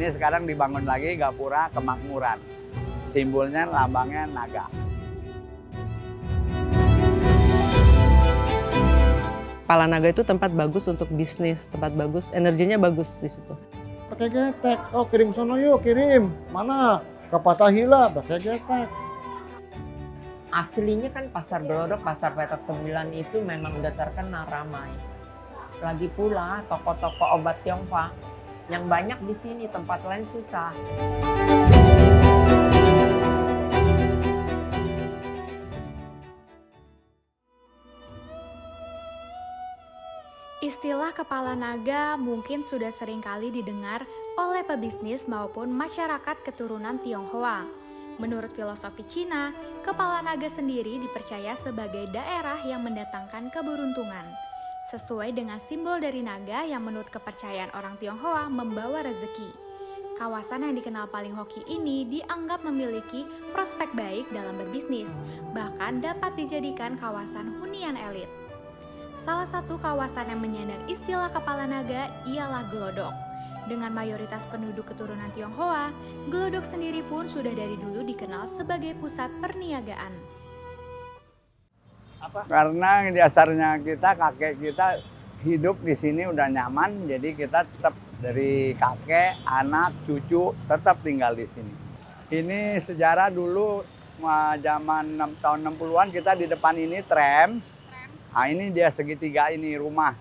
ini sekarang dibangun lagi Gapura Kemakmuran. Simbolnya, lambangnya naga. Kepala Naga itu tempat bagus untuk bisnis, tempat bagus, energinya bagus di situ. Pakai getek, oh kirim sono yuk, kirim. Mana? Ke Patahila, pakai getek. Aslinya kan Pasar Glodok, Pasar Petak 9 itu memang udah terkenal ramai. Lagi pula toko-toko obat Tionghoa yang banyak di sini, tempat lain susah. Istilah kepala naga mungkin sudah sering kali didengar oleh pebisnis maupun masyarakat keturunan Tionghoa. Menurut filosofi Cina, kepala naga sendiri dipercaya sebagai daerah yang mendatangkan keberuntungan. Sesuai dengan simbol dari naga yang menurut kepercayaan orang Tionghoa membawa rezeki. Kawasan yang dikenal paling hoki ini dianggap memiliki prospek baik dalam berbisnis, bahkan dapat dijadikan kawasan hunian elit. Salah satu kawasan yang menyandang istilah kepala naga ialah Glodok. Dengan mayoritas penduduk keturunan Tionghoa, Glodok sendiri pun sudah dari dulu dikenal sebagai pusat perniagaan. Karena dasarnya kita, kakek kita hidup di sini udah nyaman, jadi kita tetap dari kakek, anak, cucu tetap tinggal di sini. Ini sejarah dulu zaman tahun 60-an kita di depan ini tram. Nah ini dia segitiga ini rumah.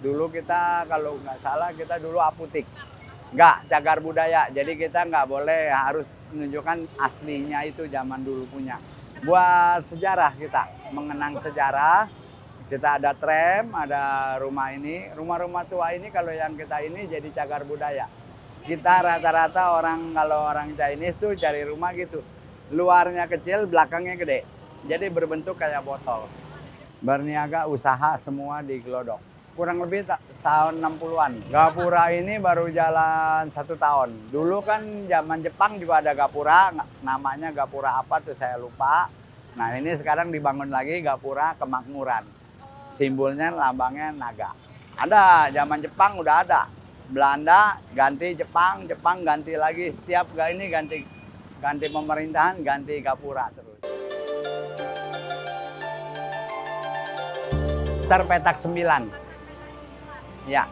Dulu kita kalau nggak salah kita dulu apotik. Nggak, cagar budaya. Jadi kita nggak boleh, harus menunjukkan aslinya itu zaman dulu punya. Buat sejarah kita, mengenang sejarah. Kita ada tram, ada rumah ini. Rumah-rumah tua ini kalau yang kita ini jadi cagar budaya. Kita rata-rata kalau orang Chinese tuh cari rumah gitu. Luarnya kecil, belakangnya gede. Jadi berbentuk kayak botol. Berniaga usaha semua di Glodok. Kurang lebih tahun 60-an. Gapura ini baru jalan 1 tahun. Dulu kan zaman Jepang juga ada Gapura, namanya Gapura apa tuh saya lupa. Nah ini sekarang dibangun lagi Gapura Kemakmuran. Simbolnya, lambangnya naga. Ada, zaman Jepang udah ada. Belanda ganti Jepang, Jepang ganti lagi. Setiap ini ganti pemerintahan, ganti Gapura terus. Pasar Petak 9. Ya.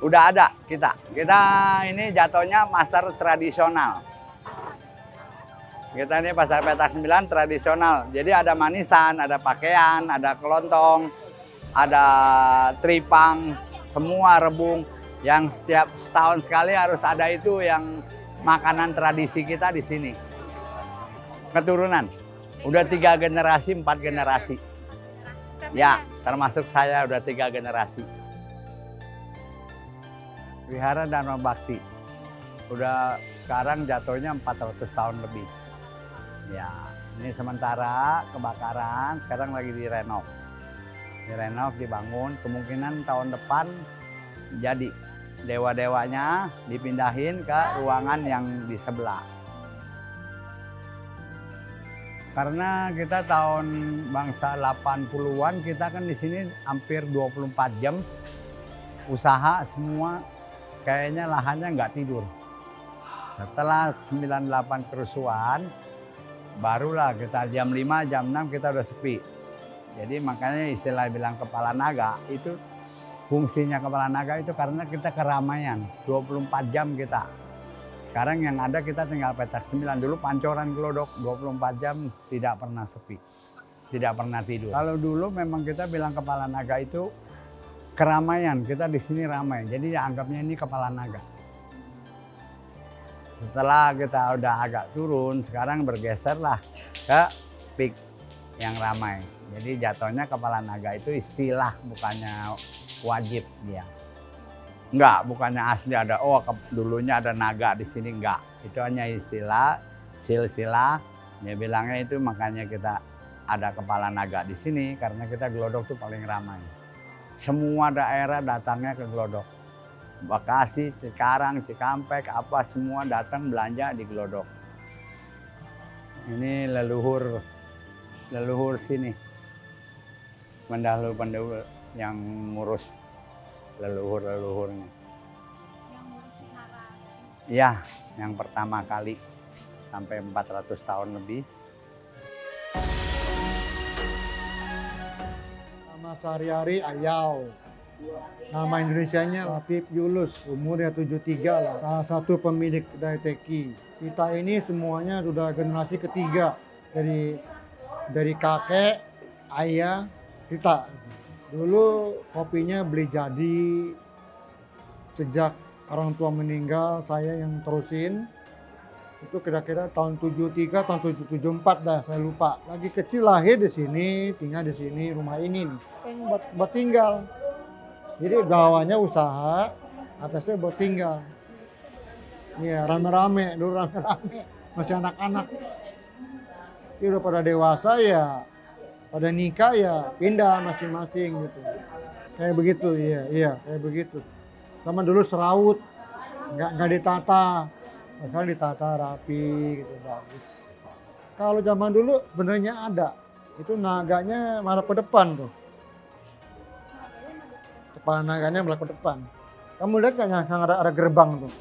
Udah ada kita. Kita ini jatuhnya pasar tradisional. Kita ini Pasar Petak 9 tradisional. Jadi ada manisan, ada pakaian, ada kelontong, ada tripang, semua rebung. Yang setiap setahun sekali harus ada itu yang makanan tradisi kita di sini. Keturunan. Udah 3 generasi, 4 generasi. Ya, termasuk saya udah 3 generasi. Wihara Dharma Bakti. Udah sekarang jatuhnya 400 tahun lebih. Ya, ini sementara kebakaran, sekarang lagi direnov. Direnov, dibangun, kemungkinan tahun depan jadi. Dewa-dewanya dipindahin ke ruangan yang di sebelah. Karena kita tahun bangsa 80-an kita kan di sini hampir 24 jam usaha semua, kayaknya lahannya nggak tidur. Setelah 98 kerusuhan barulah kita jam 5 jam 6 kita udah sepi. Jadi makanya istilah bilang kepala naga itu, fungsinya kepala naga itu karena kita keramaian 24 jam kita. Sekarang yang ada kita tinggal Petak 9. Dulu Pancoran Glodok 24 jam tidak pernah sepi. Tidak pernah tidur. Kalau dulu memang kita bilang kepala naga itu keramaian. Kita di sini ramai. Jadi anggapnya ini kepala naga. Setelah kita udah agak turun, sekarang bergeserlah ke peak yang ramai. Jadi jatuhnya kepala naga itu istilah, bukannya wajib dia. Enggak, bukannya asli ada, dulunya ada naga di sini, enggak. Itu hanya istilah, silsilah, dia bilangnya itu makanya kita ada kepala naga di sini, karena kita Glodok tuh paling ramai. Semua daerah datangnya ke Glodok. Bekasi, Cikarang, Cikampek, apa semua datang belanja di Glodok. Ini leluhur sini. Pendahulu yang ngurus leluhurnya. Ya, yang pertama kali sampai 400 tahun lebih. Nama sehari-hari Ayau. Nama Indonesianya Latif Yulus, umurnya 73 lah. Salah satu pemilik kedai teki. Kita ini semuanya sudah generasi ketiga. Dari kakek, ayah, kita. Dulu kopinya beli jadi. Sejak orang tua meninggal, saya yang terusin. Itu kira-kira tahun 73, tahun 74 dah, saya lupa. Lagi kecil lahir di sini, tinggal di sini, rumah ini nih. Yang buat tinggal. Jadi bawahnya usaha, atasnya buat tinggal. Iya, rame-rame, dulu rame-rame, masih anak-anak. Ini udah pada dewasa ya, pada nikah ya pindah masing-masing gitu. Kayak begitu, iya, kayak begitu. Sama dulu serawut, nggak ditata. Sekarang ditata rapi gitu, bagus. Kalau zaman dulu sebenarnya ada, itu naganya malah ke depan tuh. Kepala naganya malah ke depan. Kamu lihat kan yang ada gerbang tuh,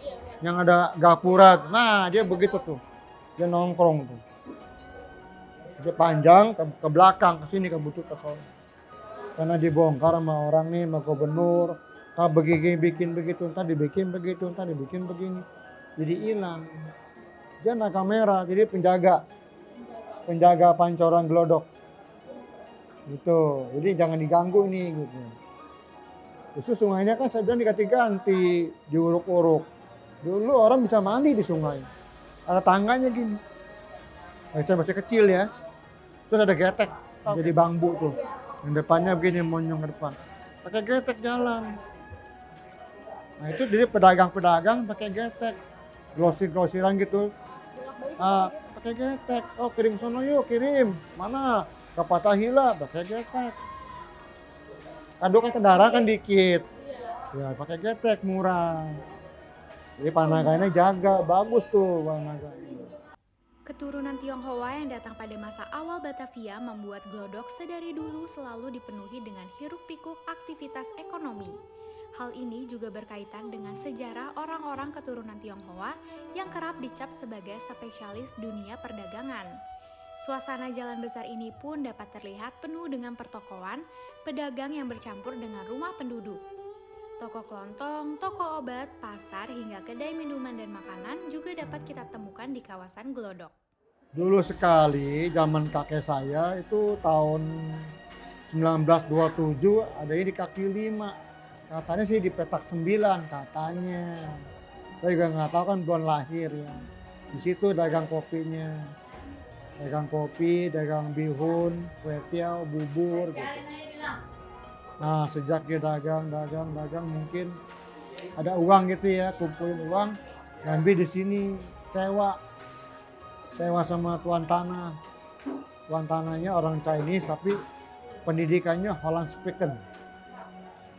yang ada gapura. Nah dia begitu tuh, dia nongkrong tuh. Dia panjang ke belakang, ke sini ke butut ke sana. Karena dibongkar sama orang nih, sama gubernur. Entah bikin begitu, entah dibikin begitu, entah dibikin begini. Jadi hilang. Dia naga merah, jadi penjaga pancoran gelodok. Gitu. Jadi jangan diganggu nih gitu. Terus sungainya kan saya bilang diganti-ganti, diuruk-uruk. Dulu orang bisa mandi di sungai. Ada tangganya gini. Saya masih kecil ya. Terus ada getek, jadi bambu tuh. Yang depannya begini monyong ke depan. Pakai getek jalan. Nah itu jadi pedagang-pedagang pakai getek. Grosir-grosiran gitu. Pakai getek. Oh kirim sono yuk, kirim. Mana? Ke Patahila pakai getek. Kado kan kendaraan kan dikit. Ya pakai getek murah. Jadi panaganya jaga, bagus tuh panaganya. Keturunan Tionghoa yang datang pada masa awal Batavia membuat Glodok sedari dulu selalu dipenuhi dengan hiruk-pikuk aktivitas ekonomi. Hal ini juga berkaitan dengan sejarah orang-orang keturunan Tionghoa yang kerap dicap sebagai spesialis dunia perdagangan. Suasana jalan besar ini pun dapat terlihat penuh dengan pertokoan, pedagang yang bercampur dengan rumah penduduk. Toko kelontong, toko obat, pasar, hingga kedai minuman dan makanan juga dapat kita temukan di kawasan Glodok. Dulu sekali, zaman kakek saya itu tahun 1927 ada ini di kaki 5. Katanya sih di petak 9 katanya. Saya juga nggak tahu kan belum lahir ya. Di situ dagang kopinya. Dagang kopi, dagang bihun, kue tiaw, bubur gitu. Nah sejak dia dagang mungkin ada uang gitu ya, kumpulin uang, ngambil di sini, sewa sama tuan tanah. Tuan tanahnya orang Chinese tapi pendidikannya Holland Speaker.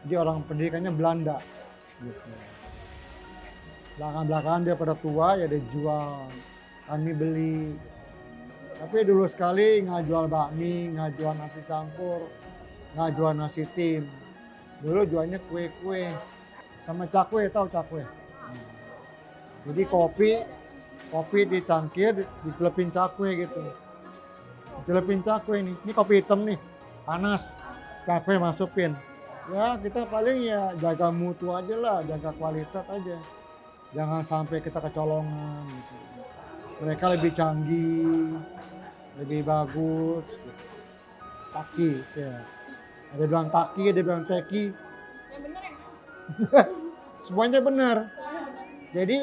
Jadi orang pendidikannya Belanda. Gitu. Belakang-belakangan dia pada tua ya dia jual, kami beli. Tapi dulu sekali nggak jual bakmi, nggak jual nasi campur, nggak jual nasi tim. Dulu jualnya kue-kue sama cakwe, tahu cakwe? Jadi kopi dicangkir, dicelepin cakwe gitu. Dicelepin cakwe nih, ini kopi hitam nih, panas, cakwe masukin. Ya kita paling ya jaga mutu aja lah, jaga kualitas aja. Jangan sampai kita kecolongan gitu. Mereka lebih canggih, lebih bagus gitu. Taki ya. Ada bilang taki, ada bilang teki. Yang bener ya? Semuanya benar. Jadi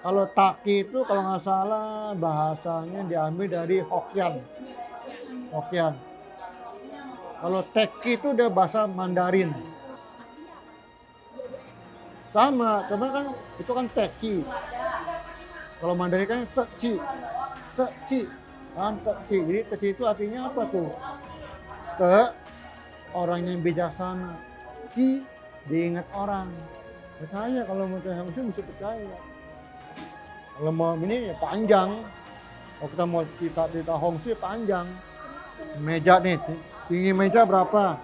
kalau taki itu kalau nggak salah bahasanya diambil dari Hokkien. Kalau teki itu udah bahasa Mandarin. Sama, cuman kan itu kan teki. Kalau Mandarin kan teci. Kan teci. Jadi teci itu artinya apa tuh? Orang yang bijaksana. Ci diingat orang. Percaya kalau mau tanya mesti percaya. Kalau mau ini ya panjang. Kalau kita mau cerita Hongxi panjang. Meja nih, tinggi meja berapa?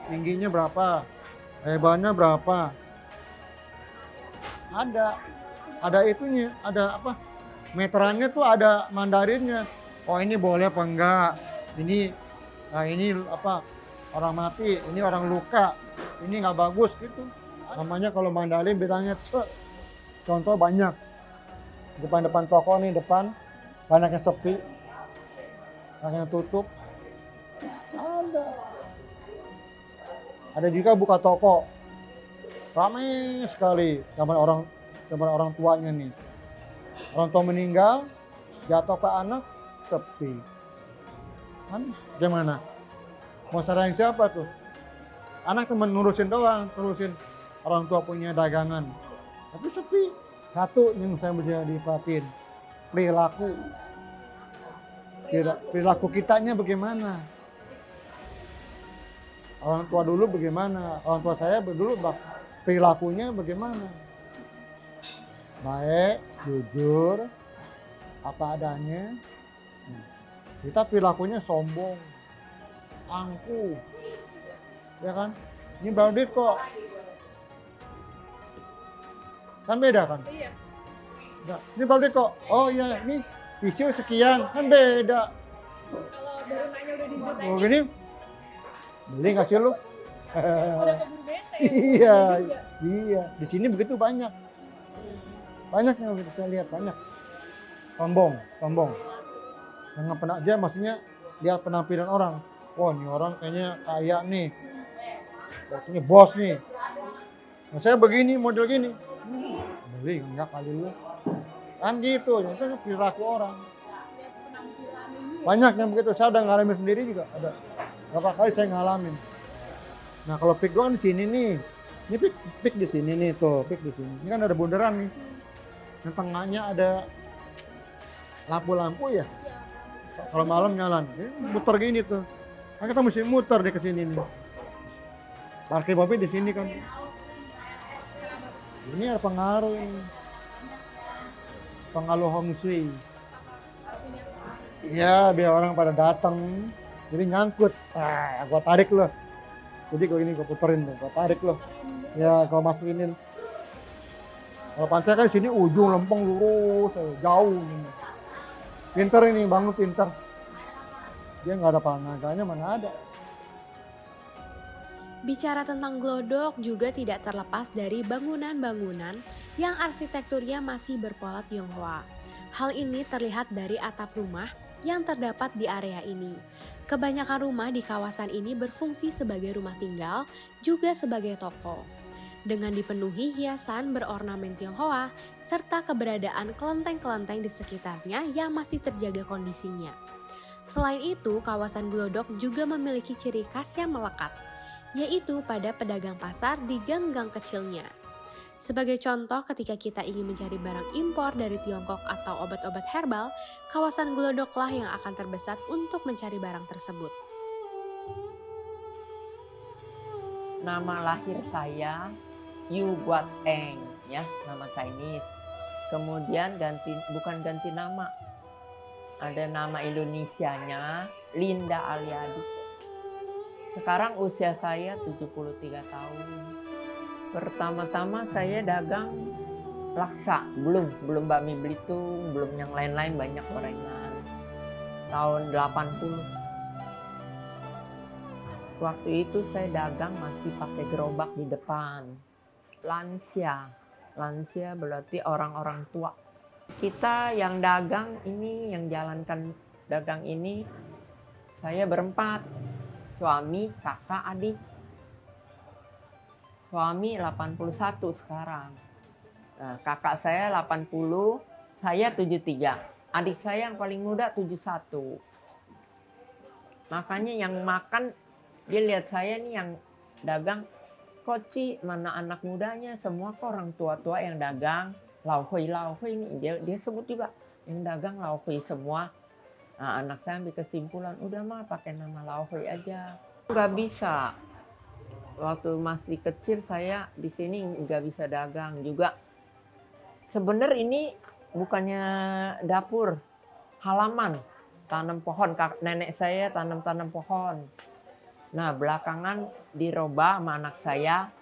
Tingginya berapa? Lebarnya berapa? Ada. ada itunya, ada apa? Meterannya tuh ada Mandarinnya. Oh ini boleh apa enggak? Ini ini apa? Orang mati, ini orang luka, ini nggak bagus gitu. Namanya kalau Mandarin bilangnya contoh banyak. Depan-depan toko nih depan banyak yang sepi, banyak yang tutup. Ada juga buka toko, ramai sekali zaman orang tuanya nih. Orang tua meninggal, jatuh ke anak, sepi. Kan gimana? Mau sayang siapa tuh? Anak cuma nurusin doang, terusin orang tua punya dagangan. Tapi sepi. Satu yang saya bisa diperhatiin, perilaku. Perilaku kitanya bagaimana? Orang tua dulu bagaimana? Orang tua saya dulu perilakunya bagaimana? Baik, jujur, apa adanya. Kita perilakunya sombong, angkuh, ya kan? Ini baru duit kok. Kan beda kan? Iya. Ini baru duit kok. Oh iya, ini tisu sekian, kan beda. Kalau baru nanya udah dijutain. Oh gini, beli kasih lu. Udah keburu bete. Iya, iya. Di sini begitu banyak. Banyak yang saya lihat, banyak. Sombong. Jangan pernah aja, maksudnya lihat penampilan orang. Wah, ini orang kayaknya kaya nih. Ini bos nih. Nah, saya begini, model gini. Beli, enggak kali lu. Kan gitu, itu perilaku orang. Banyak yang begitu, saya udah ngalamin sendiri juga. Ada berapa kali saya ngalamin. Nah, kalau pik doang di sini nih. Ini pik di sini nih, tuh, pik di sini. Ini kan ada bundaran nih. Yang tengahnya ada lampu-lampu ya. Kalau malam nyala, muter gini tuh. Kan kita mesti muter deh ke sini nih. Parkir mobil di sini kan. Ini ada pengaruh ini. Pengaruh Hong Shui. Iya, biar orang pada datang. Jadi nyangkut. Gua tarik loh. Jadi gua ini gua puterin tuh, gua tarik loh. Ya, gua masukin. Kalau pantai kan di sini ujung lempeng lurus, jauh. Pinter ini, bangun pinter. Dia nggak ada panaganya, mana ada. Bicara tentang glodok juga tidak terlepas dari bangunan-bangunan yang arsitekturnya masih berpola Tionghoa. Hal ini terlihat dari atap rumah yang terdapat di area ini. Kebanyakan rumah di kawasan ini berfungsi sebagai rumah tinggal, juga sebagai toko. Dengan dipenuhi hiasan berornamen Tionghoa, serta keberadaan kelenteng-kelenteng di sekitarnya yang masih terjaga kondisinya. Selain itu, kawasan Glodok juga memiliki ciri khas yang melekat, yaitu pada pedagang pasar di gang-gang kecilnya. Sebagai contoh, ketika kita ingin mencari barang impor dari Tiongkok atau obat-obat herbal, kawasan Glodoklah yang akan terbesar untuk mencari barang tersebut. Nama lahir saya Yu Guat Eng, ya, nama Chinese. Kemudian bukan ganti nama. Ada nama Indonesianya Linda Aliadi. Sekarang usia saya 73 tahun. Pertama-tama saya dagang laksa, belum bakmi Belitung, belum yang lain-lain, banyak gorengan. Tahun 80. Waktu itu saya dagang masih pakai gerobak di depan. Lansia berarti orang-orang tua. Kita yang dagang ini, yang jalankan dagang ini, saya berempat. Suami, kakak, adik. Suami 81 sekarang. Nah, kakak saya 80, saya 73. Adik saya yang paling muda 71. Makanya yang makan, dia lihat saya nih yang dagang, Koci, mana anak mudanya, semua kok orang tua-tua yang dagang. Lau Hui ini, dia sebut juga, yang dagang Lau Hui semua. Nah, anak saya ambil kesimpulan, udah mah pakai nama Lau Hui aja. Nggak bisa. Waktu masih kecil saya di sini nggak bisa dagang juga. Sebenarnya ini bukannya dapur, halaman, tanam pohon. Nenek saya tanam pohon. Nah, belakangan dirubah sama anak saya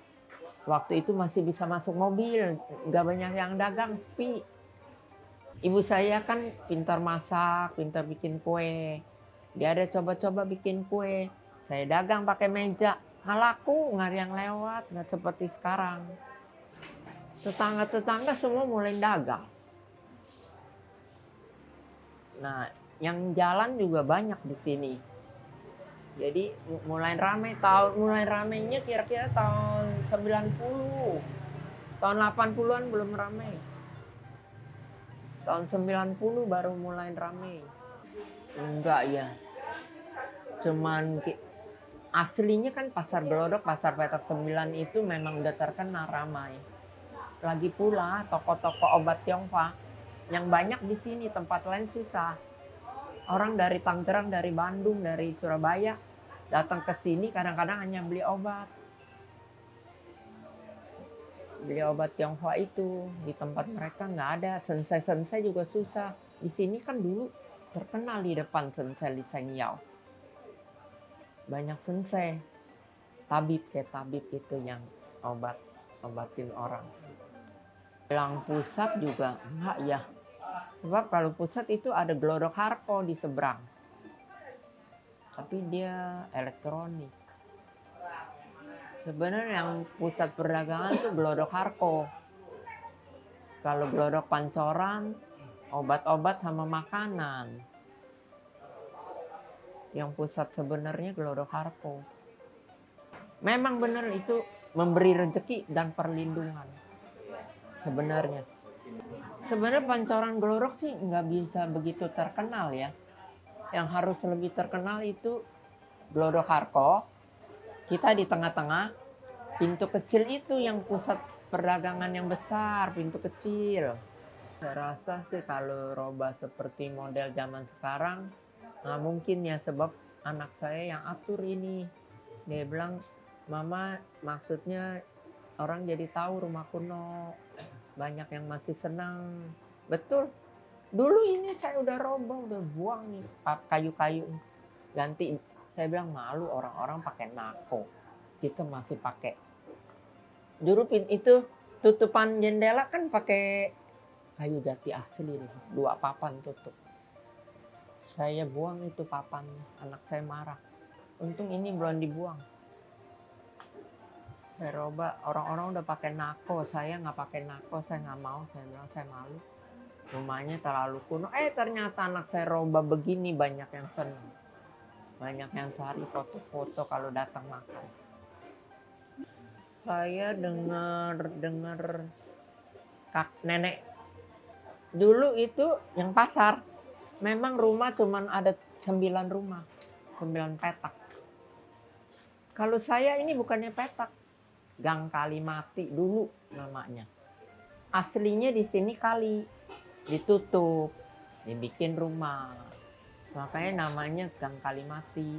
Waktu itu masih bisa masuk mobil, nggak banyak yang dagang, sepi. Ibu saya kan pintar masak, pintar bikin kue. Dia ada coba-coba bikin kue. Saya dagang pakai meja, nggak laku, nggak ada yang lewat, nggak seperti sekarang. Tetangga-tetangga semua mulai dagang. Nah, yang jalan juga banyak di sini. Jadi mulai ramainya kira-kira tahun 90. Tahun 80-an belum ramai. Tahun 90 baru mulai ramai. Enggak ya. Cuman aslinya kan Pasar Glodok, Pasar Petak 9 itu memang udah terkenal ramai. Lagi pula toko-toko obat Tionghoa yang banyak di sini, tempat lain susah. Orang dari Tangerang, dari Bandung, dari Surabaya datang ke sini kadang-kadang hanya beli obat. Beli obat Tionghoa itu di tempat mereka nggak ada. Sensai juga susah. Di sini kan dulu terkenal di depan sensai Li Sengyao. Banyak sensai, tabib itu yang obatin orang. Bilang pusat juga enggak ya. Sebab kalau pusat itu ada Glodok Harko di seberang. Tapi dia elektronik. Sebenarnya yang pusat perdagangan itu Glodok Harko. Kalau Glodok Pancoran, obat-obat sama makanan. Yang pusat sebenarnya Glodok Harko. Memang benar itu memberi rezeki dan perlindungan. Sebenarnya Pancoran Glodok sih nggak bisa begitu terkenal ya. Yang harus lebih terkenal itu Glodok Harko. Kita di tengah-tengah, pintu kecil itu yang pusat perdagangan yang besar, pintu kecil. Saya rasa sih kalau roba seperti model zaman sekarang, nggak mungkin ya, sebab anak saya yang atur ini. Dia bilang, Mama maksudnya orang jadi tahu rumah kuno. Banyak yang masih senang. Betul. Dulu ini saya udah roba, udah buang nih kayu-kayu. Ganti. Saya bilang malu orang-orang pakai nako. Kita masih pakai. Dulu itu tutupan jendela kan pakai kayu jati asli. 2 papan tutup. Saya buang itu papan. Anak saya marah. Untung ini belum dibuang. Saya roba, orang-orang udah pakai nako, saya nggak pakai nako, saya nggak mau, saya bilang saya malu. Rumahnya terlalu kuno, ternyata anak saya roba begini, banyak yang senang. Banyak yang cari foto-foto kalau datang makan. Saya dengar nenek. Dulu itu yang pasar, memang rumah cuman ada 9 rumah, 9 petak. Kalau saya ini bukannya petak. Gang Kali Mati dulu namanya. Aslinya di sini kali ditutup, dibikin rumah. Makanya namanya Gang Kali Mati.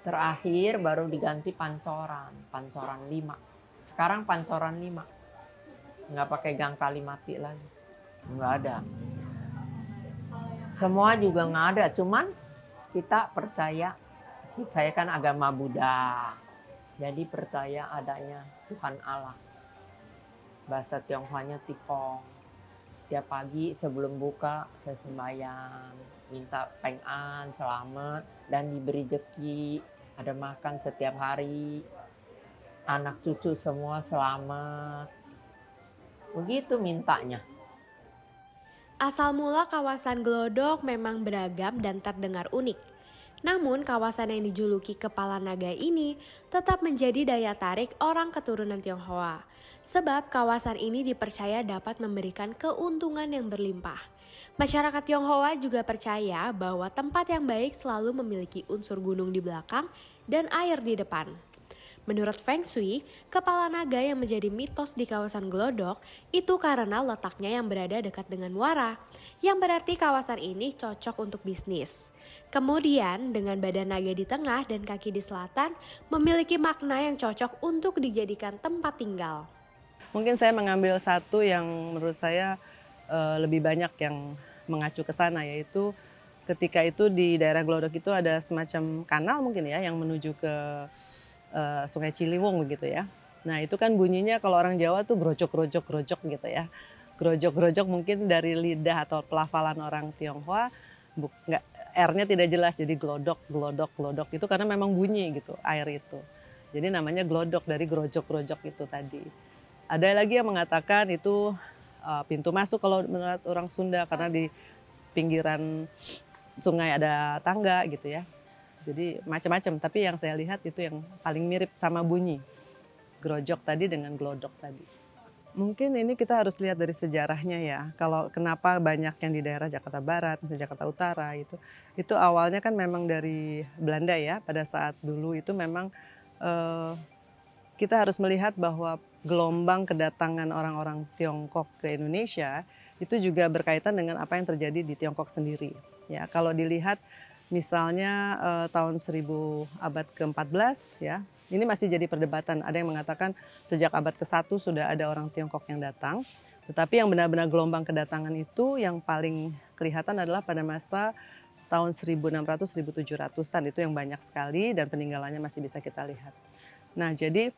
Terakhir baru diganti Pancoran 5. Sekarang Pancoran 5. Nggak pakai Gang Kali Mati lagi. Nggak ada. Semua juga nggak ada, cuman kita percaya. Saya kan agama Buddha. Jadi percaya adanya Tuhan Allah. Bahasa Tionghoanya Tipong. Tiap pagi sebelum buka saya sembahyang, minta Peng An, selamat, dan diberi rezeki. Ada makan setiap hari. Anak cucu semua selamat. Begitu mintanya. Asal mula kawasan Glodok memang beragam dan terdengar unik. Namun kawasan yang dijuluki Kepala Naga ini tetap menjadi daya tarik orang keturunan Tionghoa. Sebab kawasan ini dipercaya dapat memberikan keuntungan yang berlimpah. Masyarakat Tionghoa juga percaya bahwa tempat yang baik selalu memiliki unsur gunung di belakang dan air di depan. Menurut Feng Shui, kepala naga yang menjadi mitos di kawasan Glodok itu karena letaknya yang berada dekat dengan muara, yang berarti kawasan ini cocok untuk bisnis. Kemudian dengan badan naga di tengah dan kaki di selatan memiliki makna yang cocok untuk dijadikan tempat tinggal. Mungkin saya mengambil satu yang menurut saya lebih banyak yang mengacu ke sana, yaitu ketika itu di daerah Glodok itu ada semacam kanal mungkin ya yang menuju ke Sungai Ciliwung begitu ya. Nah itu kan bunyinya kalau orang Jawa tuh grojok-grojok-grojok gitu ya. Grojok-grojok mungkin dari lidah atau pelafalan orang Tionghoa, nggak, R-nya tidak jelas, jadi glodok, glodok, glodok. Itu karena memang bunyi gitu, air itu. Jadi namanya glodok dari grojok-grojok itu tadi. Ada lagi yang mengatakan itu pintu masuk kalau menurut orang Sunda, karena di pinggiran sungai ada tangga gitu ya. Jadi macam-macam, tapi yang saya lihat itu yang paling mirip sama bunyi. Grojok tadi dengan glodok tadi. Mungkin ini kita harus lihat dari sejarahnya ya. Kalau kenapa banyak yang di daerah Jakarta Barat, misalnya Jakarta Utara itu awalnya kan memang dari Belanda ya. Pada saat dulu itu memang kita harus melihat bahwa gelombang kedatangan orang-orang Tiongkok ke Indonesia itu juga berkaitan dengan apa yang terjadi di Tiongkok sendiri. Ya, kalau dilihat misalnya tahun 1000 abad ke-14 ya. Ini masih jadi perdebatan. Ada yang mengatakan sejak abad ke-1 sudah ada orang Tiongkok yang datang. Tetapi yang benar-benar gelombang kedatangan itu yang paling kelihatan adalah pada masa tahun 1600-1700-an. Itu yang banyak sekali dan peninggalannya masih bisa kita lihat. Nah jadi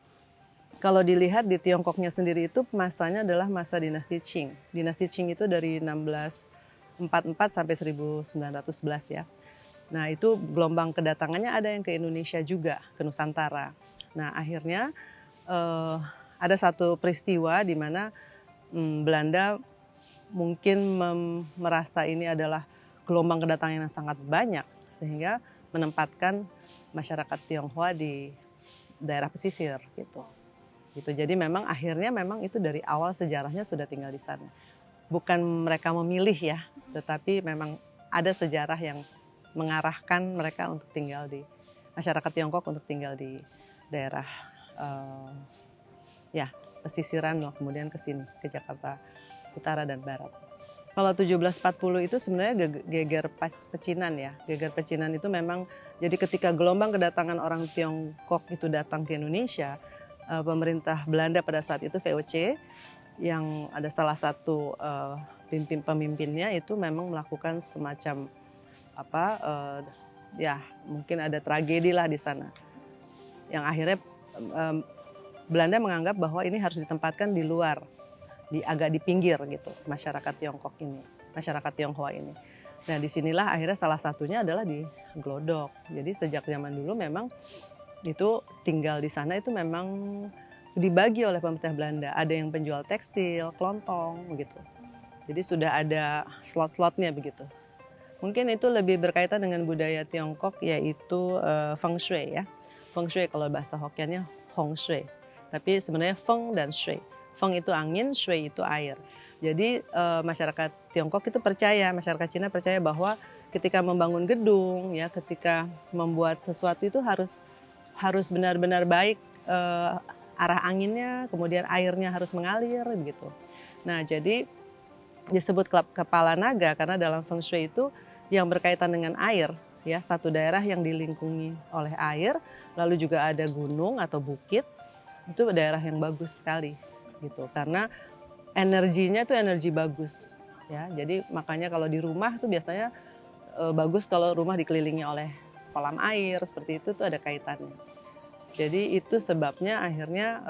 kalau dilihat di Tiongkoknya sendiri itu masanya adalah masa dinasti Qing. Dinasti Qing itu dari 1644 sampai 1911 ya. Nah itu gelombang kedatangannya ada yang ke Indonesia juga, ke Nusantara. Nah akhirnya ada satu peristiwa di mana Belanda mungkin merasa ini adalah gelombang kedatangan yang sangat banyak, sehingga menempatkan masyarakat Tionghoa di daerah pesisir gitu. Jadi memang akhirnya memang itu dari awal sejarahnya sudah tinggal di sana. Bukan mereka memilih ya, tetapi memang ada sejarah yang mengarahkan mereka untuk tinggal di masyarakat Tiongkok untuk tinggal di daerah ya pesisiran loh, kemudian ke sini ke Jakarta Utara dan Barat. Kalau 1740 itu sebenarnya geger pecinan ya. Geger pecinan itu memang jadi ketika gelombang kedatangan orang Tiongkok itu datang ke Indonesia, pemerintah Belanda pada saat itu VOC yang ada salah satu pemimpinnya itu memang melakukan semacam ya mungkin ada tragedi lah di sana yang akhirnya Belanda menganggap bahwa ini harus ditempatkan di luar, agak di pinggir gitu masyarakat Tiongkok ini, masyarakat Tionghoa ini. Nah disinilah akhirnya salah satunya adalah di Glodok. Jadi sejak zaman dulu memang itu tinggal di sana itu memang dibagi oleh pemerintah Belanda. Ada yang penjual tekstil, kelontong gitu. Jadi sudah ada slot-slotnya begitu. Mungkin itu lebih berkaitan dengan budaya Tiongkok yaitu Feng Shui ya. Feng Shui kalau bahasa Hokkiannya Hong Shui. Tapi sebenarnya Feng dan Shui. Feng itu angin, Shui itu air. Jadi masyarakat Tiongkok itu percaya, masyarakat Cina percaya bahwa ketika membangun gedung ya, ketika membuat sesuatu itu harus benar-benar baik arah anginnya, kemudian airnya harus mengalir begitu. Nah, jadi disebut kepala naga karena dalam Feng Shui itu yang berkaitan dengan air ya, satu daerah yang dilingkungi oleh air, lalu juga ada gunung atau bukit, itu daerah yang bagus sekali gitu karena energinya itu energi bagus ya. Jadi makanya kalau di rumah tuh biasanya bagus kalau rumah dikelilingi oleh kolam air seperti itu tuh ada kaitannya. Jadi itu sebabnya akhirnya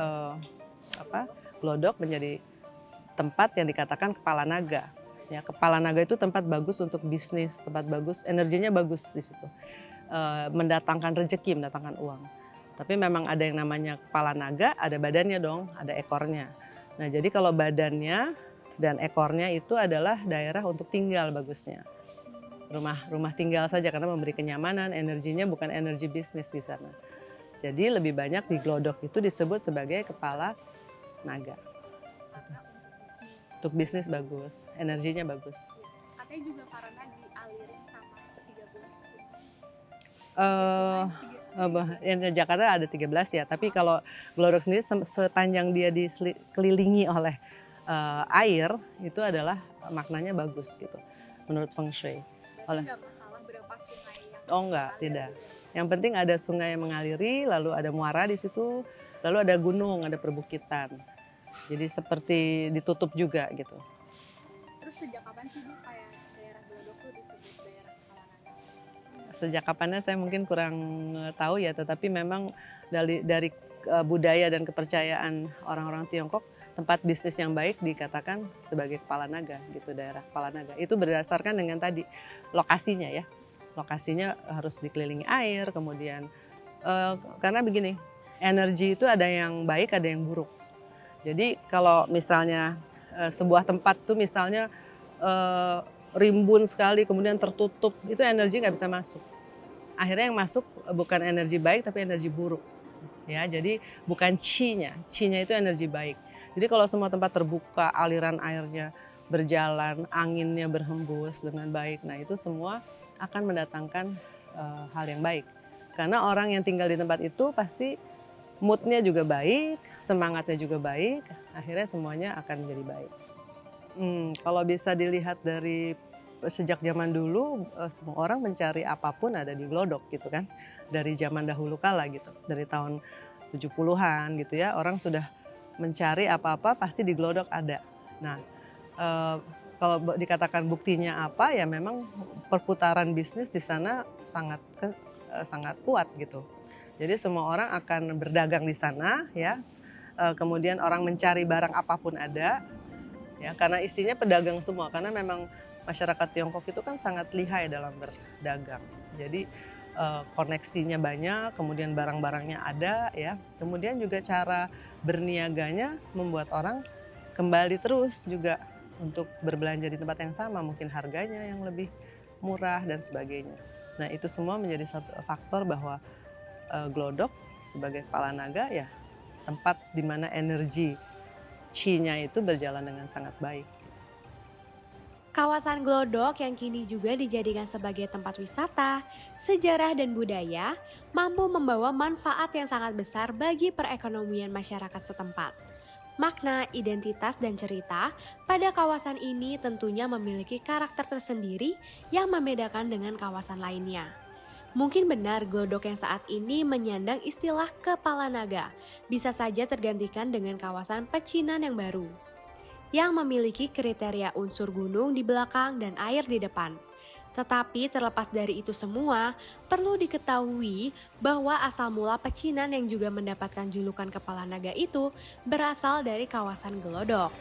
Glodok menjadi tempat yang dikatakan kepala naga. Ya, kepala naga itu tempat bagus untuk bisnis, tempat bagus, energinya bagus di situ. Mendatangkan rezeki, mendatangkan uang. Tapi memang ada yang namanya kepala naga, ada badannya dong, ada ekornya. Nah, jadi kalau badannya dan ekornya itu adalah daerah untuk tinggal bagusnya. Rumah tinggal saja karena memberi kenyamanan, energinya bukan energi bisnis di sana. Jadi lebih banyak di Glodok itu disebut sebagai kepala naga. Untuk bisnis bagus, energinya bagus. Katanya juga karena dialirin sama 13. Yang di Jakarta ada 13 ya, tapi kalau Glodok sendiri sepanjang dia dikelilingi oleh air, itu adalah maknanya bagus gitu, menurut Feng Shui. Nggak masalah berapa sungai yang Oh enggak, tidak. Yang penting ada sungai yang mengaliri, lalu ada muara di situ, lalu ada gunung, ada perbukitan. Jadi seperti ditutup juga gitu. Terus sejak kapan sih Bu kayak daerah Glodok tuh disebut daerah kepala naga? sejak kapannya saya mungkin kurang tahu ya, tetapi memang dari budaya dan kepercayaan orang-orang Tiongkok, tempat bisnis yang baik dikatakan sebagai kepala naga gitu, daerah kepala naga. Itu berdasarkan dengan tadi lokasinya ya. Lokasinya harus dikelilingi air, kemudian karena begini, energi itu ada yang baik, ada yang buruk. Jadi kalau misalnya sebuah tempat tuh misalnya rimbun sekali kemudian tertutup, itu energi nggak bisa masuk. Akhirnya yang masuk bukan energi baik tapi energi buruk. Ya, jadi bukan chi-nya itu energi baik. Jadi kalau semua tempat terbuka, aliran airnya berjalan, anginnya berhembus dengan baik, nah itu semua akan mendatangkan hal yang baik. Karena orang yang tinggal di tempat itu pasti moodnya juga baik, semangatnya juga baik, akhirnya semuanya akan menjadi baik. Kalau bisa dilihat dari sejak zaman dulu, semua orang mencari apapun ada di Glodok gitu kan. Dari zaman dahulu kala gitu, dari tahun 70-an gitu ya, orang sudah mencari apa-apa pasti di Glodok ada. Nah, kalau dikatakan buktinya apa ya memang perputaran bisnis di sana sangat kuat gitu. Jadi semua orang akan berdagang di sana ya. Kemudian orang mencari barang apapun ada. Ya, karena isinya pedagang semua, karena memang masyarakat Tiongkok itu kan sangat lihai dalam berdagang. Jadi koneksinya banyak, kemudian barang-barangnya ada ya. Kemudian juga cara berniaganya membuat orang kembali terus juga untuk berbelanja di tempat yang sama, mungkin harganya yang lebih murah dan sebagainya. Nah, itu semua menjadi satu faktor bahwa Glodok sebagai kepala naga ya tempat di mana energi chi-nya itu berjalan dengan sangat baik. Kawasan Glodok yang kini juga dijadikan sebagai tempat wisata, sejarah dan budaya mampu membawa manfaat yang sangat besar bagi perekonomian masyarakat setempat. Makna, identitas, dan cerita pada kawasan ini tentunya memiliki karakter tersendiri yang membedakan dengan kawasan lainnya. Mungkin benar Glodok yang saat ini menyandang istilah kepala naga bisa saja tergantikan dengan kawasan pecinan yang baru, yang memiliki kriteria unsur gunung di belakang dan air di depan. Tetapi terlepas dari itu semua, perlu diketahui bahwa asal mula pecinan yang juga mendapatkan julukan kepala naga itu berasal dari kawasan Glodok.